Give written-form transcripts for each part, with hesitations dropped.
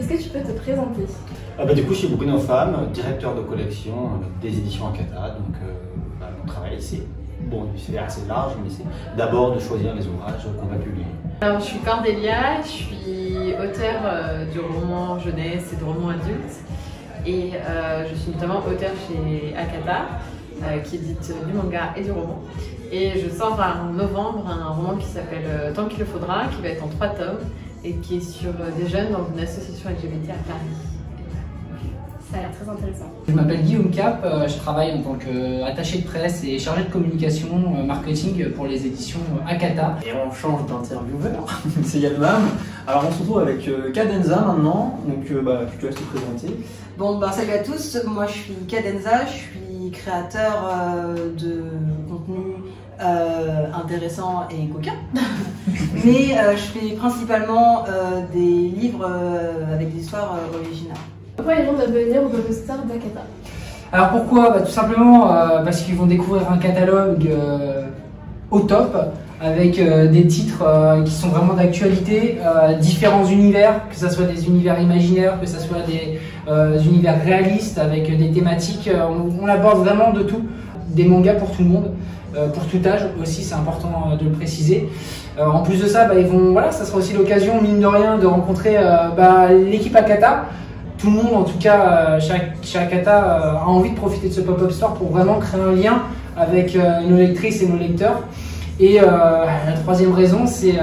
Est-ce que tu peux te présenter? Du coup, je suis Bruno Fam, directeur de collection des éditions Akata. Donc, mon travail, c'est assez large, mais c'est d'abord de choisir les ouvrages qu'on va publier. Alors, je suis Cordélia, je suis auteure du roman jeunesse et de roman adulte. Et je suis notamment auteure chez Akata, qui édite du manga et du roman. Et je sors en novembre un roman qui s'appelle Tant qu'il le faudra, qui va être en 3 tomes et qui est sur des jeunes dans une association LGBT à Paris. Ça a l'air très intéressant. Je m'appelle Guillaume Cap, je travaille en tant qu'attaché de presse et chargé de communication marketing pour les éditions Akata. Et on change d'intervieweur, c'est Yalmam. Alors on se retrouve avec Cadenza maintenant, donc je te laisse te présenter. Salut à tous, moi je suis Cadenza, je suis créateur de contenu intéressant et coquin. Mais je fais principalement des livres avec des histoires originales. Pourquoi les gens doivent devenir webmasters d'Akata? Alors pourquoi? Tout simplement parce qu'ils vont découvrir un catalogue au top, avec des titres qui sont vraiment d'actualité, différents univers, que ce soit des univers imaginaires, que ce soit des univers réalistes avec des thématiques. On aborde vraiment de tout, des mangas pour tout le monde, pour tout âge aussi, c'est important de le préciser. En plus de ça, ça sera aussi l'occasion, mine de rien, de rencontrer l'équipe Akata. Tout le monde, en tout cas, chez Akata, a envie de profiter de ce pop-up store pour vraiment créer un lien avec nos lectrices et nos lecteurs. Et la troisième raison, c'est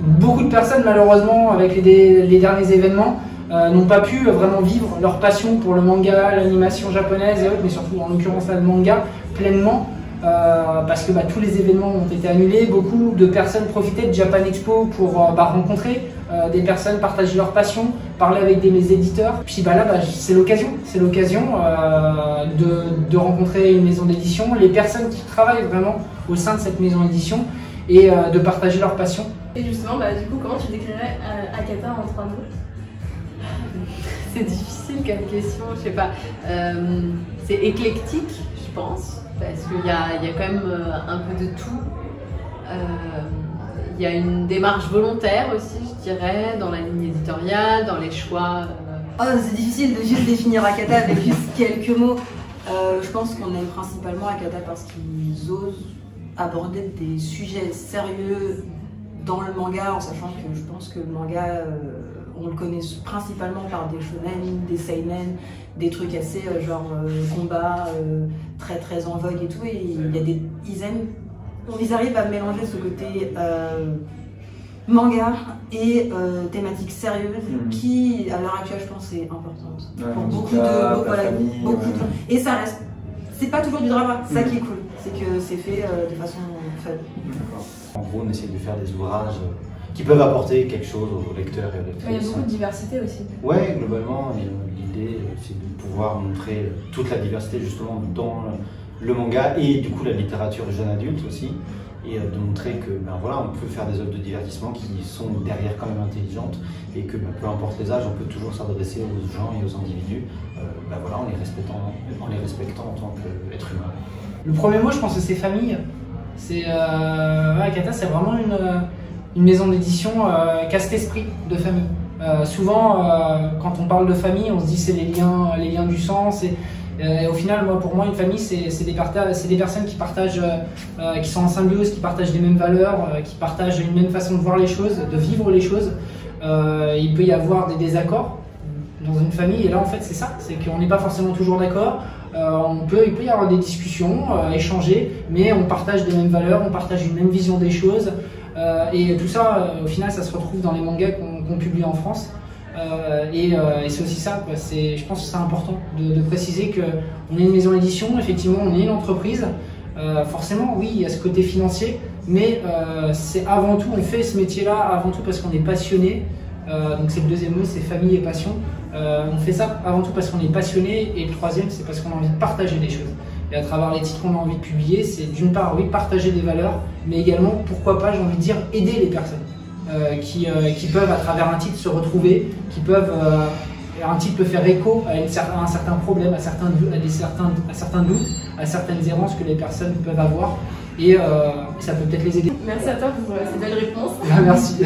beaucoup de personnes, malheureusement, avec les derniers événements, n'ont pas pu vraiment vivre leur passion pour le manga, l'animation japonaise et autres, mais surtout en l'occurrence le manga, pleinement. Parce que tous les événements ont été annulés, beaucoup de personnes profitaient de Japan Expo pour rencontrer des personnes, partager leur passion, parler avec des éditeurs. Puis c'est l'occasion de rencontrer une maison d'édition, les personnes qui travaillent vraiment au sein de cette maison d'édition et de partager leur passion. Et justement, du coup, comment tu décrirais Akata en 3 mots? C'est difficile comme question, je sais pas. C'est éclectique, je pense. Parce qu'il y a quand même un peu de tout. Il y a une démarche volontaire aussi, je dirais, dans la ligne éditoriale, dans les choix. C'est difficile de juste définir Akata avec juste quelques mots. Je pense qu'on aime principalement Akata parce qu'ils osent aborder des sujets sérieux dans le manga, en sachant que je pense que le manga, on le connaît principalement par des shonen, des seinen, des trucs assez combat, très en vogue et tout. Et ils arrivent à mélanger ce côté manga et thématique sérieuse qui, à l'heure actuelle, je pense, est importante pour beaucoup de et ça reste. C'est pas toujours du drama, c'est ça qui est cool, c'est que c'est fait de façon fun. En gros, on essaie de faire des ouvrages qui peuvent apporter quelque chose aux lecteurs et aux lectrices. Il y a beaucoup de diversité aussi. Ouais, globalement, l'idée c'est de pouvoir montrer toute la diversité justement dans le manga et du coup la littérature jeune adulte aussi, et de montrer que on peut faire des œuvres de divertissement qui sont derrière quand même intelligentes et que peu importe les âges, on peut toujours s'adresser aux gens et aux individus en les respectant en tant qu'être humain. Le premier mot, je pense que c'est famille. Akata, c'est vraiment une maison d'édition qui a cet esprit de famille. Souvent, quand on parle de famille, on se dit c'est les liens du sang. Et au final, pour moi, une famille, c'est des personnes qui partagent, qui sont en symbiose, qui partagent les mêmes valeurs, qui partagent une même façon de voir les choses, de vivre les choses. Il peut y avoir des désaccords dans une famille, et là, en fait, c'est ça, c'est qu'on n'est pas forcément toujours d'accord. Il peut y avoir des discussions, échanger, mais on partage les mêmes valeurs, on partage une même vision des choses. Et tout ça, au final, ça se retrouve dans les mangas qu'on publie en France. Et c'est aussi ça, quoi. Je pense que c'est important de préciser qu'on est une maison d'édition, effectivement, on est une entreprise. Forcément, oui, il y a ce côté financier, mais c'est avant tout, on fait ce métier-là avant tout parce qu'on est passionné. Donc c'est le deuxième mot, c'est famille et passion. On fait ça avant tout parce qu'on est passionné, et le troisième, c'est parce qu'on a envie de partager des choses. Et à travers les titres qu'on a envie de publier, c'est d'une part, oui, partager des valeurs, mais également, pourquoi pas, j'ai envie de dire, aider les personnes qui peuvent, à travers un titre, se retrouver, qui peuvent, un titre peut faire écho à un certain problème, à certains doutes, à certaines errances que les personnes peuvent avoir, et ça peut peut-être les aider. Merci à toi pour ces belles réponses. Merci.